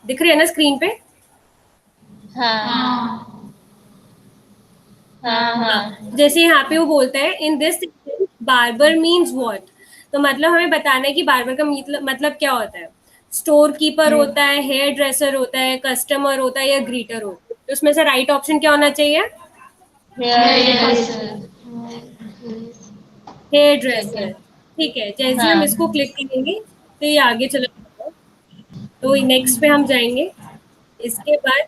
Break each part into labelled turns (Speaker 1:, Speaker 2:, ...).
Speaker 1: दिख रही है ना स्क्रीन पे?
Speaker 2: हाँ हाँ हाँ।
Speaker 1: जैसे यहाँ पे वो बोलता है in this barber means what, तो मतलब हमें बताना है कि बार्बर का मतलब क्या होता है। स्टोर कीपर होता है, हेयर ड्रेसर होता है, कस्टमर होता है या ग्रीटर होता है। तो उसमें से राइट ऑप्शन क्या होना चाहिए? हेयर
Speaker 2: ठीक है।
Speaker 1: ड्रेसर। ठीक है, जैसे हम इसको
Speaker 2: हाँ।
Speaker 1: क्लिक करेंगे तो ये आगे चला जाएगा। तो नेक्स्ट पे हम जाएंगे। इसके बाद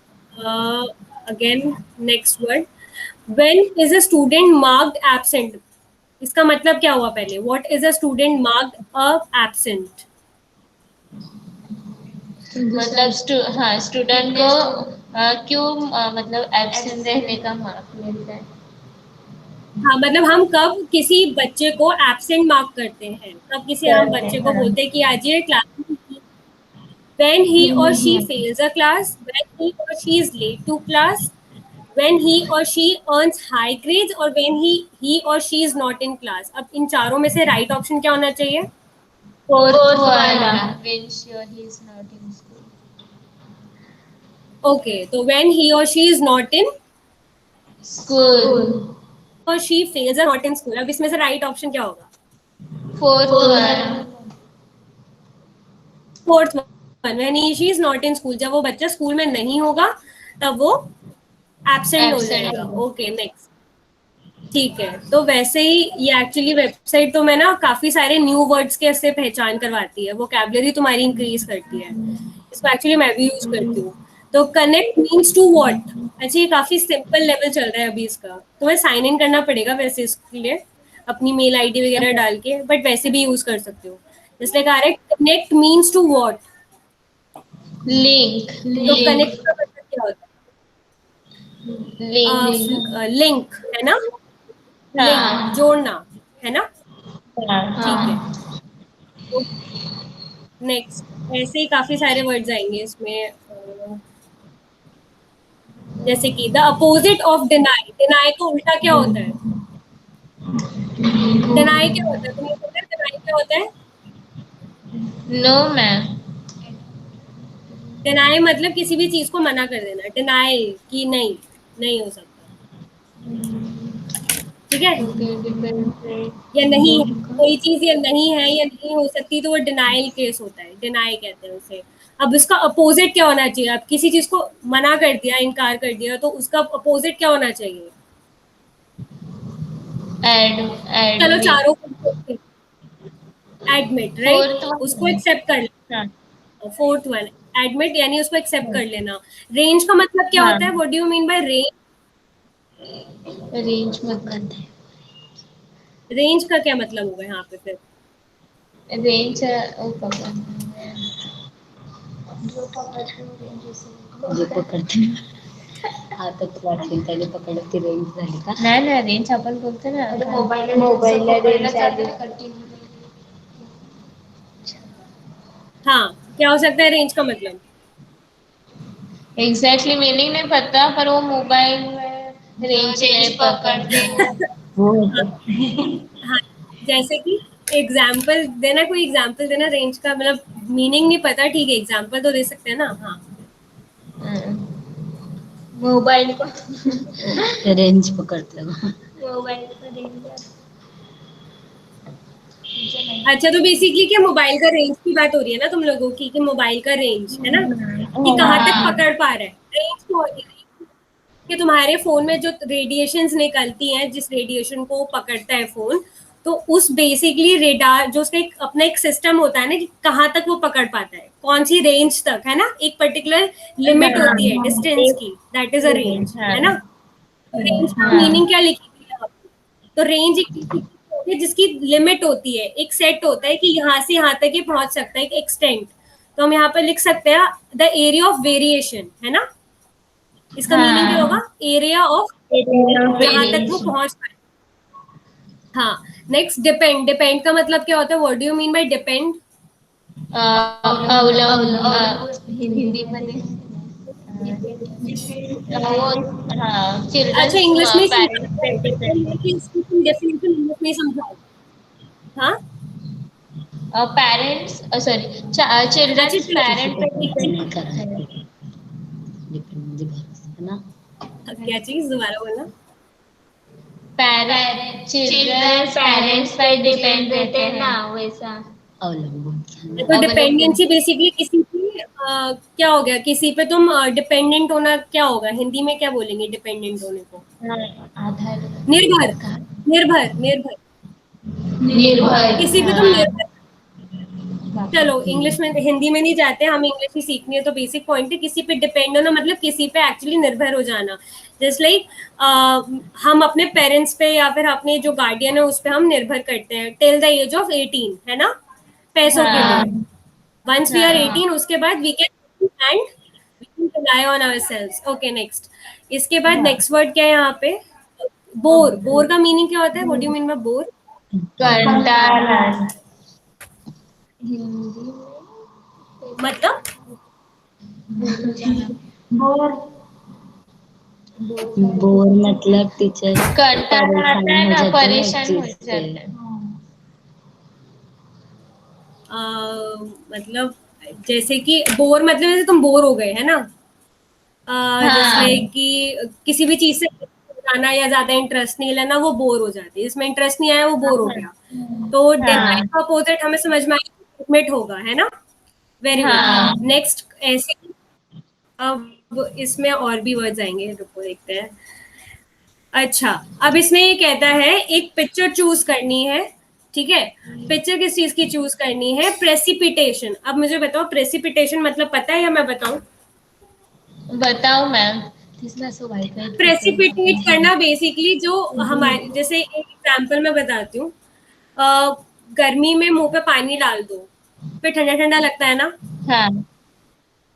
Speaker 1: again next word, when is a student marked absent, इसका मतलब क्या हुआ पहले? What is a student marked a absent?
Speaker 2: मतलब हाँ, स्टूडेंट को क्यों मतलब एब्सेंट रहने का मार्क मिलता है।
Speaker 1: हाँ, मतलब हम कब किसी बच्चे को एब्सेंट मार्क करते हैं, कब किसी हम
Speaker 2: करते
Speaker 1: बच्चे को
Speaker 2: हैं।
Speaker 1: बोलते हैं कि आज ये class, when he or she fails a class, when he or she is late to class, when he or she earns high grades, और when he or she is not in class। अब इन चारों में से right option क्या होना चाहिए?
Speaker 2: Fourth वाला, when sure he is not in school।
Speaker 1: Okay, तो when he or she is not in
Speaker 2: school.
Speaker 1: or she fails a not in school, अब इसमें से राइट ऑप्शन क्या होगा?
Speaker 2: फोर्थ वाला।
Speaker 1: Fourth one, when he she is not in school, जब वो बच्चा स्कूल में नहीं होगा तब वो एब्सेंट हो
Speaker 2: एब्सेंट
Speaker 1: जाएगा।
Speaker 2: होगा।
Speaker 1: Okay next. ठीक है, तो वैसे ही ये एक्चुअली वेबसाइट तो मैं ना काफी सारे न्यू वर्ड्स के से पहचान करवाती है, वोकैबुलरी तुम्हारी इंक्रीज करती है। इसको एक्चुअली मैं भी यूज करती हूँ। तो कनेक्ट मीन्स टू व्हाट, अच्छा ये काफी सिंपल लेवल चल रहा है अभी इसका। तुम्हें साइन इन करना पड़ेगा वैसे इसके लिए, अपनी मेल आईडी वगैरह डाल के, बट वैसे भी यूज कर सकते हो। इसलिए कह रहे connect means to what,
Speaker 2: link.
Speaker 1: तो
Speaker 2: लिंक।
Speaker 1: कनेक्ट का मतलब क्या होता
Speaker 2: लिंक।
Speaker 1: है? लिंक है ना, लिंक
Speaker 2: हाँ
Speaker 1: जोड़ना है ना। ठीक है,
Speaker 2: हाँ।
Speaker 1: नेक्स्ट। ऐसे ही काफी सारे वर्ड्स आएंगे इसमें, जैसे कि the opposite of deny, deny का उल्टा क्या होता है? डिनाई क्या होता है, तुम्हें पता है डिनाई क्या होता है?
Speaker 2: No ma'am.
Speaker 1: डिनाई मतलब किसी भी चीज को मना कर देना, डिनाई कि नहीं, नहीं हो सकता। ठीक है, या नहीं, कोई चीज या नहीं है या नहीं हो सकती तो वो डिनाइल केस होता है, डिनाई कहते हैं उसे। अब उसका अपोजिट क्या होना चाहिए? अब किसी चीज को मना कर दिया, इनकार कर दिया, तो उसका अपोजिट क्या होना चाहिए?
Speaker 2: एड।
Speaker 1: चलो
Speaker 2: एडमिट।
Speaker 1: चारों को, एडमिट, राइट,
Speaker 2: फोर्थ
Speaker 1: उसको
Speaker 2: वन।
Speaker 1: एक्सेप्ट कर
Speaker 2: हाँ
Speaker 1: लेना। फोर्थ वन, एडमिट यानी उसको एक्सेप्ट कर लेना। रेंज का मतलब क्या
Speaker 2: हाँ।
Speaker 1: होता है? What do you mean bye range?
Speaker 2: Range मत करते।
Speaker 1: रेंज का क्या मतलब होगा यहाँ पे फिर?
Speaker 2: रेंज ओ पकड़, जे पकडते हातात वाटली त्याने पकडत ती रेंज झाली का? नाही ना, रेंज आपण बोलतो ना मोबाईल रेंज आली।
Speaker 1: हाँ, क्या हो सकता है रेंज का मतलब?
Speaker 2: एग्जैक्टली मीनिंग नहीं पता, पर वो मोबाइल में रेंज नहीं पकड़ते। वो
Speaker 1: हाँ, जैसे कि एग्जाम्पल देना, कोई एग्जाम्पल देना रेंज का मतलब, मीनिंग नहीं पता, ठीक है एग्जाम्पल तो दे सकते हैं ना। हाँ,
Speaker 2: मोबाइल को रेंज पकड़ते हो, मोबाइल को रेंज।
Speaker 1: अच्छा, तो बेसिकली क्या मोबाइल का रेंज की बात हो रही है ना तुम लोगों की, कि मोबाइल का रेंज है ना, कि कहाँ तक
Speaker 2: हाँ
Speaker 1: पकड़ पा रहा है। रेंज क्या होती है? कि तुम्हारे फोन में जो रेडिएशंस निकलती हैं, जिस रेडिएशन को पकड़ता है फोन, तो उस बेसिकली रेडार जो उसका एक अपना एक सिस्टम होता है ना, कि कहाँ तक वो पकड़ पाता है, कौन सी रेंज तक, है ना, एक पर्टिकुलर लिमिट होती है डिस्टेंस की, दैट इज अ रेंज, है ना। तो रेंज का मीनिंग क्या लिखी हुई है यहाँ पे? तो रेंज एक ऐसी चीज होती है जिसकी लिमिट होती है, एक सेट होता है कि यहाँ से यहाँ तक ये पहुंच सकता है, एक एक्सटेंट। तो हम यहाँ पर लिख सकते हैं द एरिया ऑफ वेरिएशन, है ना। इसका मीनिंग क्या होगा?
Speaker 2: हाँ।
Speaker 1: एरिया ऑफ जहां तक वो पहुंच पाए। हाँ, नेक्स्ट डिपेंड, डिपेंड का मतलब क्या होता है? What do you mean bye depend?
Speaker 2: अवलंब हिंदी मध्ये
Speaker 1: अच्छा, इंग्लिश में
Speaker 2: पेरेंट्स पे डिपेंड
Speaker 1: डेफिनेशन इंग्लिश में समझाओ। हाँ,
Speaker 2: पेरेंट्स सॉरी
Speaker 1: अच्छा
Speaker 2: चिल्ड्रंस
Speaker 1: चलो,
Speaker 2: पेरेंट पे
Speaker 1: किसी
Speaker 2: डिपेंड कर रहा है ना।
Speaker 1: क्या चीज दोबारा बोलना।
Speaker 2: पेरेंट्स चिल्ड्रंस पेरेंट्स पे डिपेंड रहते हैं ना, वैसा अवलंबन
Speaker 1: तो डिपेंडेंसी बेसिकली किसी पे क्या हो गया, किसी पे तुम डिपेंडेंट होना क्या होगा, हिंदी में क्या बोलेंगे डिपेंडेंट होने को?
Speaker 2: आधार
Speaker 1: निर्भर, निर्भर, निर्भर,
Speaker 2: निर्भर।
Speaker 1: किसी पे तुम निर्भर। चलो इंग्लिश में, हिंदी में नहीं जाते, हम इंग्लिश ही सीखनी है, तो बेसिक पॉइंट है किसी पे डिपेंड होना मतलब किसी पे एक्चुअली निर्भर हो जाना। जस्ट लाइक हम अपने पेरेंट्स पे या फिर अपने जो गार्डियन है उस पे हम निर्भर करते हैं टिल द एज ऑफ 18, है ना, पैसों के लिए। वंस वी आर 18 उसके बाद we can and we can rely on ourselves. Okay next, इसके बाद नेक्स्ट वर्ड क्या है यहाँ पे? बोर। बोर का मीनिंग क्या होता है? What do you mean by bore?
Speaker 2: कंटाला।
Speaker 1: मतलब
Speaker 2: बोर मतलब टीचर कंटाला आता है ना, परेशान हो जाते हैं।
Speaker 1: मतलब जैसे कि बोर मतलब जैसे तुम बोर हो गए, है ना, जस्ट लाइक कि किसी भी चीज से जाना या ज्यादा इंटरेस्ट नहीं लेना, वो बोर हो जाती है। इसमें इंटरेस्ट नहीं आया, वो बोर हो गया। तो डिनाई का अपोजिट हमें समझ में आया, एडमिट होगा, है ना। Very good. नेक्स्ट ऐसे ही, अब इसमें और भी वर्ड्स आएंगे, रुको देखते हैं। अच्छा, अब इसमें ये कहता है एक पिक्चर चूज करनी है, ठीक है। पिक्चर किस चीज की चूज करनी है? प्रेसिपिटेशन। अब मुझे बताओ प्रेसिपिटेशन मतलब पता है या मैं बताऊं?
Speaker 2: बताओ मैम।
Speaker 1: प्रेसिपिटेट करना बेसिकली जो हमारे, जैसे एक एग्जांपल मैं बताती हूँ। अ, गर्मी में मुंह पे पानी डाल दो, फिर ठंडा ठंडा लगता है ना,
Speaker 2: हाँ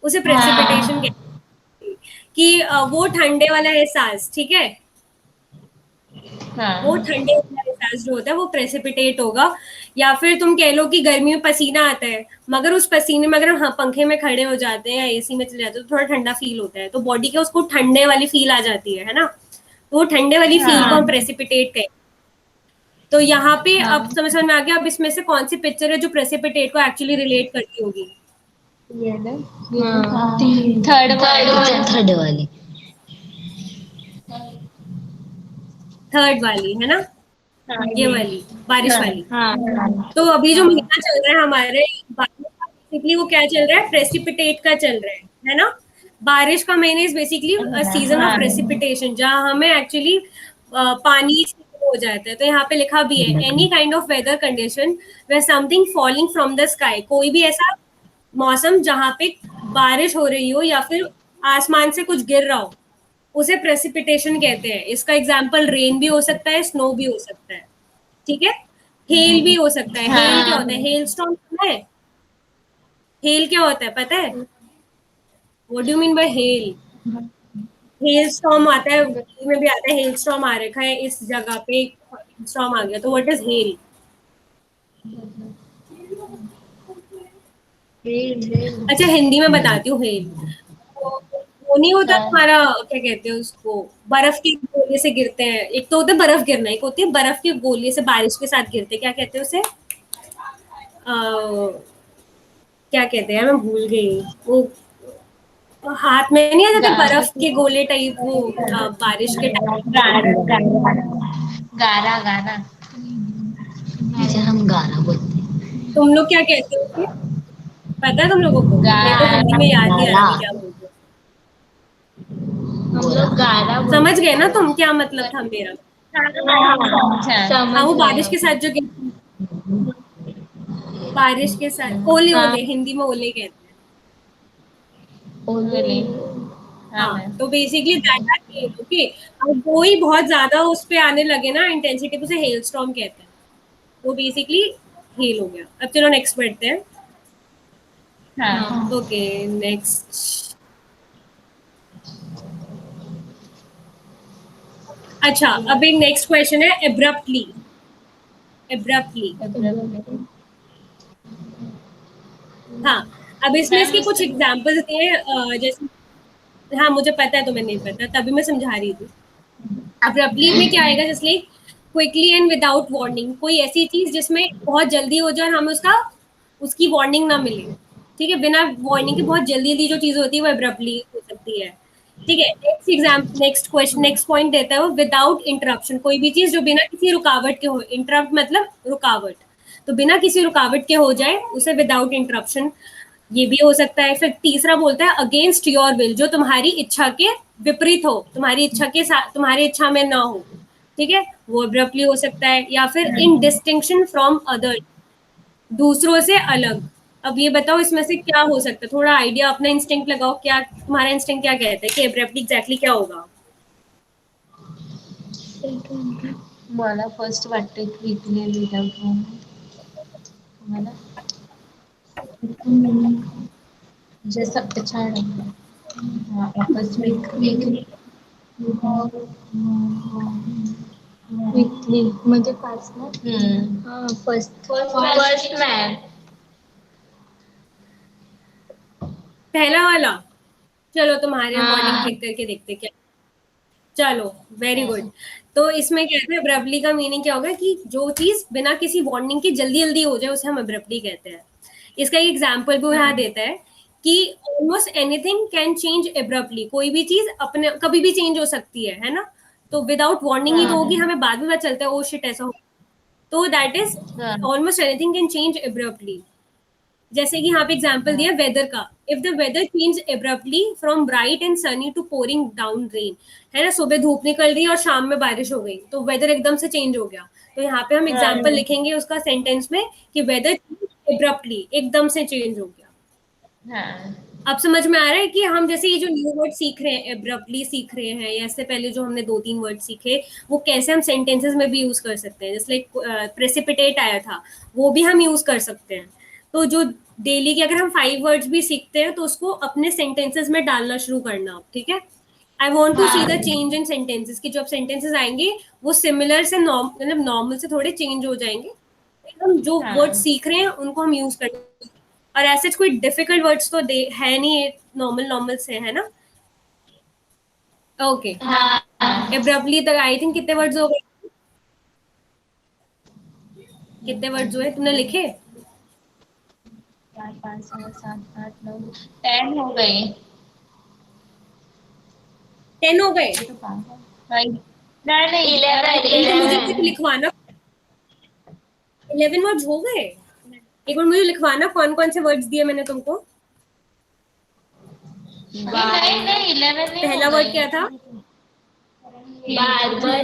Speaker 1: उसे प्रेसिपिटेशन कहते हैं। कि वो ठंडे वाला एहसास, ठीक है, वो
Speaker 2: हाँ
Speaker 1: ठंडे वाला एहसास जो होता है वो प्रेसिपिटेट होगा। या फिर तुम कह लो कि गर्मी में पसीना आता है, मगर उस पसीने में अगर हम पंखे में खड़े हो जाते हैं या एसी में चले जाते हैं तो थोड़ा ठंडा फील होता है, तो बॉडी के उसको ठंडे वाली फील आ जाती है ना। तो वो ठंडे वाली फील को हम प्रेसिपिटेट कहें। तो यहाँ पे अब समझ में आ गया, अब इसमें से कौन सी पिक्चर है जो प्रेसिपिटेट को एक्चुअली रिलेट करती होगी?
Speaker 2: ये ना, थर्ड वाली, थर्ड वाली।
Speaker 1: थर्ड वाली, है ना,
Speaker 2: हाँ
Speaker 1: ये
Speaker 2: ये।
Speaker 1: वाली बारिश वाली।
Speaker 2: हाँ
Speaker 1: तो अभी जो महीना चल रहा है हमारे बारिश का, बेसिकली वो क्या चल रहा है? प्रेसिपिटेट का चल रहा है ना। बारिश का महीना is basically season of precipitation, जहाँ हमें एक्चुअली पानी से हो जाता है। तो यहाँ पे लिखा भी है any kind of weather condition where something falling from the sky. कोई भी ऐसा मौसम जहाँ पे बारिश हो रही हो या फिर आसमान से कुछ गिर रहा हो, उसे प्रेसिपिटेशन कहते हैं। इसका एग्जाम्पल रेन भी हो सकता है, स्नो भी हो सकता है, ठीक है। हेल भी हो सकता है। हेल क्या होता है? हेल स्टॉर्म सुना है? हेल क्या होता है पता है? What do mean by hello? Hello storm आता है, टीवी में भी आता है, हेल स्टॉर्म आ रखा है इस जगह पे, स्टॉर्म आ गया, तो व्हाट इज हेल? अच्छा हिंदी में बताती हूँ हेल। तो वो नहीं होता तुम्हारा, क्या कहते हैं उसको, बर्फ के गोले से गिरते हैं। एक तो होता है बर्फ गिरना, एक होती है बर्फ के गोले से बारिश के साथ गिरते हैं, क्या कहते हैं उसे? क्या कहते हैं, मैं भूल गई। वो हाथ में नहीं आ जाते बर्फ के गोले टाइप, वो बारिश के टाइम।
Speaker 2: गारा गारा। अच्छा हम गारा बोलते हैं।
Speaker 1: तुम लोग क्या कहते हो उसे? पता है तुम लोगों को? मेरे को हिंदी में याद नहीं आ रहा
Speaker 2: गारा,
Speaker 1: अभी क्या बोलते हो।
Speaker 2: हम लोग गारा
Speaker 1: समझ
Speaker 2: बोलते
Speaker 1: गए ना
Speaker 2: हैं।
Speaker 1: तुम क्या मतलब था मेरा? हाँ,
Speaker 2: समझ
Speaker 1: वो
Speaker 2: गए
Speaker 1: बारिश के
Speaker 2: हम।
Speaker 1: साथ जो बारिश के साथ ओले,
Speaker 2: हाँ
Speaker 1: ओले हिंदी में ओले कहते हैं।
Speaker 2: ओले। हाँ
Speaker 1: हाँ,
Speaker 2: मैम।
Speaker 1: तो basically that are hell. Okay, अब वो ही बहुत ज्यादा उस पे आने लगे ना इंटेंसिटी, तो उसे हेल स्टॉर्म कहते हैं। वो बेसिकली हेल हो गया। अब चलो नेक्स्ट बढ़ते हैं।
Speaker 2: हाँ
Speaker 1: ओके नेक्स्ट। अच्छा, अब एक नेक्स्ट क्वेश्चन है एब्रप्टली। एब्रप्टली, हाँ। अब इसमें
Speaker 2: मैम
Speaker 1: इसके कुछ
Speaker 2: उससे
Speaker 1: एग्जांपल्स दिए जैसे हाँ मुझे पता है, तुम्हें नहीं पता, तभी मैं समझा रही थी। अब्रप्टली में क्या आएगा, जैसे like quickly and without warning, कोई ऐसी चीज जिसमें बहुत जल्दी हो जाए और हमें उसकी वार्निंग ना मिले। ठीक है, बिना वार्निंग के बहुत जल्दी जल्दी जो चीज होती है वो अब्रप्टली हो सकती है। ठीक है, next example, next question, next point देता है वो विदाउट इंटरप्शन, कोई भी चीज जो बिना किसी रुकावट के हो, इंटरप्ट मतलब रुकावट, तो बिना किसी रुकावट के हो जाए उसे विदाउट इंटरप्शन, ये भी हो सकता है। फिर तीसरा बोलता है अगेंस्ट योर विल, जो तुम्हारी इच्छा के विपरीत हो, तुम्हारी इच्छा के साथ, तुम्हारी इच्छा में ना हो। ठीक है, वो अब्रप्टली हो सकता है। या फिर इन डिस्टिंक्शन फ्रॉम अदर, दूसरों से अलग। अब ये बताओ इसमें से क्या हो सकता है, थोड़ा आइडिया, अपना इंस्टिंक्ट लगाओ, क्या तुम्हारा इंस्टिंक्ट क्या कहता है कि अब्रप्टली एग्जैक्टली क्या होगा?
Speaker 2: मला फर्स्ट वाटते क्विकली विदाउट मला जसं छान आहे आपस में क्विकली म्हणजे पाच ना फर्स्ट मॅन
Speaker 1: पहला वाला। चलो तुम्हारे अकॉर्डिंग क्लिक करके देखते क्या। चलो, वेरी गुड। तो इसमें कहते हैं अब्रप्टली का मीनिंग क्या होगा कि जो चीज बिना किसी वार्निंग की जल्दी जल्दी हो जाए उसे हम अब्रप्टली कहते हैं। इसका एक एग्जाम्पल भी यहाँ देता है कि almost anything can change abruptly, कोई भी चीज अपने कभी भी चेंज हो सकती है ना। तो विदाउट वार्निंग ही तो होगी, हमें बाद में पता चलता है ओ शिट ऐसा हो। तो that is almost anything can change abruptly. जैसे कि यहाँ पे एग्जाम्पल दिया वेदर का, if the weather change abruptly from bright and sunny to pouring down rain, है ना, सुबह धूप निकल रही है और शाम में बारिश हो गई, तो वेदर एकदम से चेंज हो गया। तो यहाँ पे हम एग्जाम्पल लिखेंगे उसका सेंटेंस में कि वेदर एब्रप्टली, एकदम से चेंज हो गया। अब समझ में आ रहा है कि हम जैसे ये जो न्यू वर्ड सीख रहे हैं, एब्रप्टली सीख रहे हैं, या इससे पहले जो हमने 2-3 वर्ड सीखे, वो कैसे हम सेंटेंसेस में भी यूज कर सकते हैं। जैसे लाइक प्रेसिपिटेट आया था, वो भी हम यूज कर सकते हैं। तो जो डेली के अगर हम 5 वर्ड्स भी सीखते हैं तो उसको अपने सेंटेंसेस में डालना शुरू करना। ठीक है, I want to see the change in sentences, कि जब सेंटेंसेस आएंगे वो सिमिलर से मतलब नॉर्मल से थोड़े चेंज हो जाएंगे। हम जो वर्ड सीख रहे हैं उनको हम यूज करते हैं, और ऐसे कोई डिफिकल्ट वर्ड्स तो है नहीं, नॉर्मल नॉर्मल से, है ना। ओके, एब्रप्टली तक आई थिंक कितने वर्ड्स हो गए, कितने वर्ड्स हुए तुमने लिखे?
Speaker 2: 4 5 6 7 8 9 10 हो गए।
Speaker 1: 10 हो गए?
Speaker 2: नहीं 11
Speaker 1: मुझे कुछ लिखवाना। 11 वर्ड्स हो गए? एक बार मुझे लिखवाना कौन कौन से वर्ड्स दिए मैंने तुमको।
Speaker 2: नहीं 11 नहीं,
Speaker 1: पहला वर्ड क्या था?
Speaker 2: बार्बर,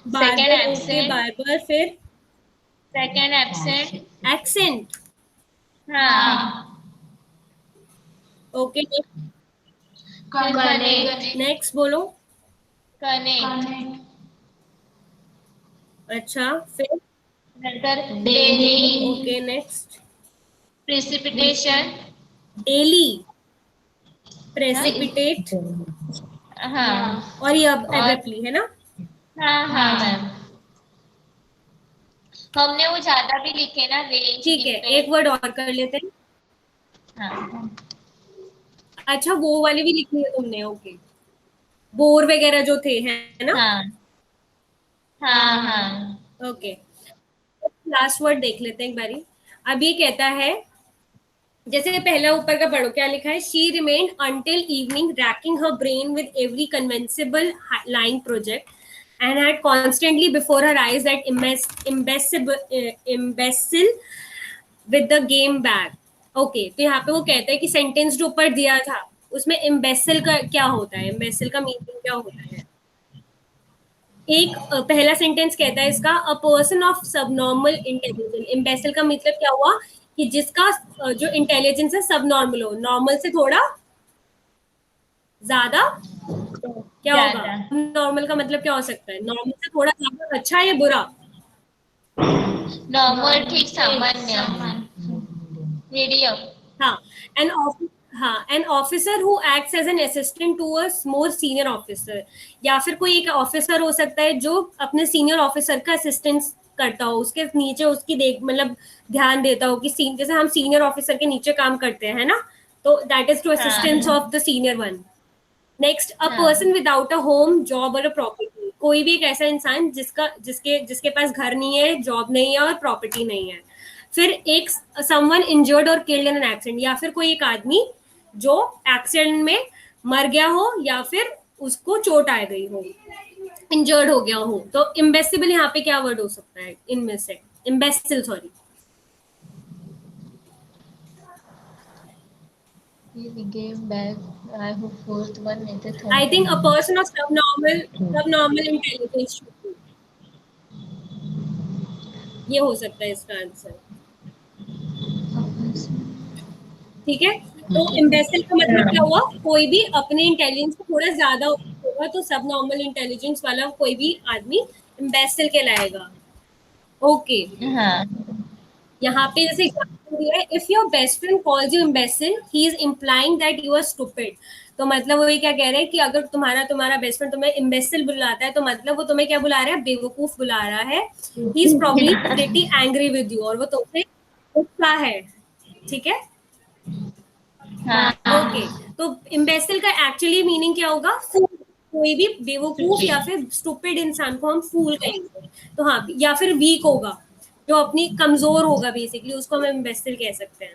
Speaker 2: सेकंड एब्सेंट,
Speaker 1: बार्बर, फिर
Speaker 2: सेकंड एब्सेंट,
Speaker 1: एक्सेंट।
Speaker 2: हाँ
Speaker 1: ओके,
Speaker 2: कनेक्ट,
Speaker 1: नेक्स्ट बोलो।
Speaker 2: कनेक्ट,
Speaker 1: अच्छा, फिर
Speaker 2: नंतर daily,
Speaker 1: okay, next
Speaker 2: precipitation,
Speaker 1: daily, precipitate,
Speaker 2: हाँ
Speaker 1: और ये अब एब्रप्टली, है ना।
Speaker 2: हाँ मैम, हमने वो ज्यादा भी लिखे ना, रेंज।
Speaker 1: ठीक है, एक वर्ड और कर लेते हैं।
Speaker 2: हाँ
Speaker 1: अच्छा, वो वाले भी लिखनी है तुमने? ओके, बोर वगैरह जो थे, है ना।
Speaker 2: हाँ हाँ
Speaker 1: ओके, लास्ट वर्ड देख लेते हैं एक बारी। अब ये कहता है, जैसे पहला ऊपर का पढ़ो, क्या लिखा है, she remained until evening racking her brain with every convincible lying project and had constantly before her eyes that imbecile with the game bag. Okay, तो यहाँ पे वो कहता है कि सेंटेंस जो ऊपर दिया था उसमें imbecile का क्या होता है, imbecile का मीनिंग क्या होता है। एक पहला सेंटेंस कहता है इसका, a person of subnormal intelligence. इम्बेसिल का मतलब क्या हुआ कि जिसका जो इंटेलिजेंस है सब नॉर्मल हो, नॉर्मल से थोड़ा ज्यादा, क्या होगा नॉर्मल का मतलब क्या हो सकता है, नॉर्मल से थोड़ा ज्यादा अच्छा या बुरा।
Speaker 2: नॉर्मल, ठीक, सामान्य, मीडियम।
Speaker 1: हाँ, an officer who acts as an assistant to a more senior officer, या फिर कोई एक ऑफिसर हो सकता है जो अपने सीनियर ऑफिसर का असिस्टेंस करता हो, उसके नीचे उसकी देख मतलब ध्यान देता हो कि जैसे हम सीनियर ऑफिसर के नीचे काम करते हैं, है ना, तो that is to assistance of the senior one. Next, a person without a home, job और अ प्रॉपर्टी, कोई भी एक ऐसा इंसान जिसका जिसके जिसके पास घर नहीं है, जॉब नहीं है और प्रॉपर्टी नहीं है। फिर एक, समवन इंजर्ड और किल्ड इन एन एक्सीडेंट, या फिर कोई एक आदमी जो एक्सीडेंट में मर गया हो या फिर उसको चोट आ गई हो, इंजर्ड हो गया हो। तो इम्बेसिबल यहाँ पे क्या वर्ड हो सकता है इनमें से? Imbecile, sorry.
Speaker 2: He gave back. I hope fourth one नहीं तो
Speaker 1: I
Speaker 2: third
Speaker 1: think a
Speaker 2: one.
Speaker 1: Person of subnormal intelligence, ये हो सकता है इसका आंसर। ठीक है, तो इम्बेसिल का मतलब क्या हुआ? कोई भी अपने इंटेलिजेंस को थोड़ा ज्यादा होगा, तो सब नॉर्मल इंटेलिजेंस वाला कोई भी आदमी इम्बेसिल कहलाएगा। ओके,
Speaker 2: हाँ
Speaker 1: यहाँ पे जैसे एग्जाम्पल दिया है, if your best friend calls you imbecile he is implying that you are stupid. तो मतलब वो ये क्या कह रहे हैं कि अगर तुम्हारा तुम्हारा बेस्ट फ्रेंड तुम्हें इम्बेसिल बुलाता है, तो मतलब वो तुम्हें क्या बुला रहा है? बेवकूफ बुला रहा है। He is probably pretty angry with you, और वो तुमसे गुस्सा है। ठीक है,
Speaker 2: हाँ
Speaker 1: ओके। तो इम्बेसिल का एक्चुअली मीनिंग क्या होगा? फूल। कोई भी बेवकूफ या फिर स्टूपिड इंसान को हम फूल कहेंगे। तो हाँ, या फिर वीक होगा, जो अपनी कमजोर होगा, बेसिकली उसको हम इम्बेसिल कह सकते हैं।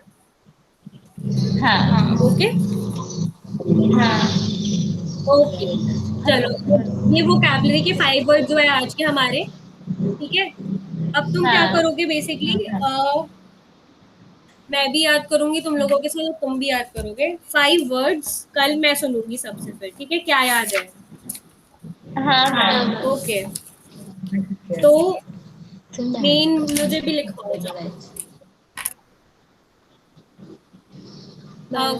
Speaker 2: हाँ
Speaker 1: ओके,
Speaker 2: हाँ
Speaker 1: ओके, चलो, ये वोकैबुलरी के 5 वर्ड जो है आज के हमारे। ठीक है, अब तुम क्या
Speaker 2: हाँ
Speaker 1: करोगे बेसिकली? मैं भी याद करूंगी तुम लोगों के साथ, तुम भी याद करोगे 5 वर्ड्स। कल मैं सुनूंगी सबसे, फिर ठीक है? क्या याद है?
Speaker 2: हाँ हाँ
Speaker 1: ओके, तो मेन मुझे भी लिखवाओ जाओ।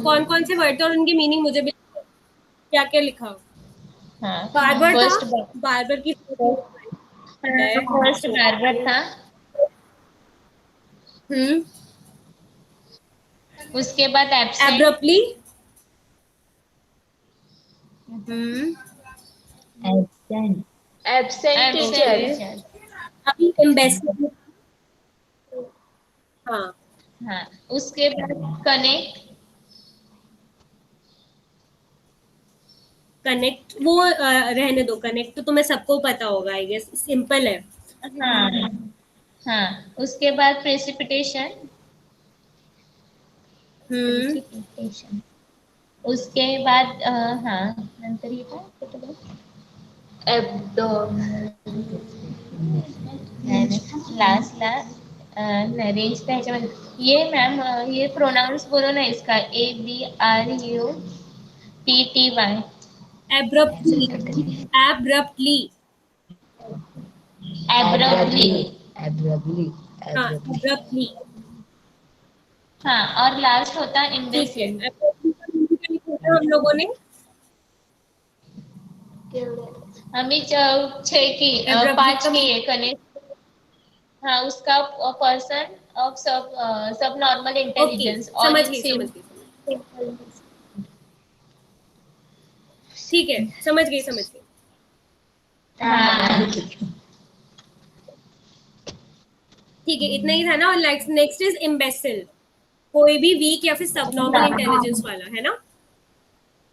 Speaker 1: कौन कौन से वर्ड थे और उनकी मीनिंग मुझे भी क्या क्या लिखा?
Speaker 2: हाँ
Speaker 1: बार्बर था,
Speaker 2: फर्स्ट
Speaker 1: बार्बर की है।
Speaker 2: फर्स्ट बार्बर था।
Speaker 1: हम्म,
Speaker 2: उसके बाद एब्सेंट।
Speaker 1: एब्रप्टली। हम्म,
Speaker 3: एब्सेंट
Speaker 2: एब्सेंट टीचर।
Speaker 1: अभी एम्बेसडर। हाँ,
Speaker 2: हाँ उसके बाद कनेक्ट।
Speaker 1: कनेक्ट वो रहने दो, कनेक्ट तो तुम्हें सबको पता होगा, आई गेस, सिंपल है।
Speaker 2: हाँ हाँ उसके बाद प्रेसिपिटेशन।
Speaker 1: हम्म,
Speaker 2: प्रेसिपिटेशन उसके बाद हाँ नंतर ये था लास्ट रेंज पे ह्याच्यामध्ये ये मॅम ये प्रोनाउंस बोलो ना इसका ABRUPTY
Speaker 1: abruptly, abruptly.
Speaker 2: Abruptly.
Speaker 3: Abruptly
Speaker 1: हाँ,
Speaker 3: एब्रप्टली
Speaker 1: एब्रप्टली।
Speaker 2: हाँ और लास्ट होता
Speaker 1: ठीक है,
Speaker 2: इम्बेसिल।
Speaker 1: abruptly का meaning क्या लिखा था हम लोगों ने?
Speaker 2: हमें छह की
Speaker 1: एब्रप्टली
Speaker 2: पांच
Speaker 1: का
Speaker 2: की
Speaker 1: मीनिंग,
Speaker 2: है कनेक्ट। हाँ उसका पर्सन ऑफ सब नॉर्मल
Speaker 1: ओके,
Speaker 2: इंटेलिजेंस और
Speaker 1: समझ
Speaker 2: एक
Speaker 1: गई, समझ
Speaker 2: सिम।
Speaker 1: गई, ठीक है, समझ गई, समझ गई।
Speaker 2: हाँ
Speaker 1: ठीक है, इतना ही था ना। और नेक्स्ट इज इम्बेसिल, कोई भी वीक या फिर सबनॉर्मल इंटेलिजेंस वाला, है ना?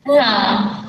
Speaker 1: ओके,
Speaker 2: हाँ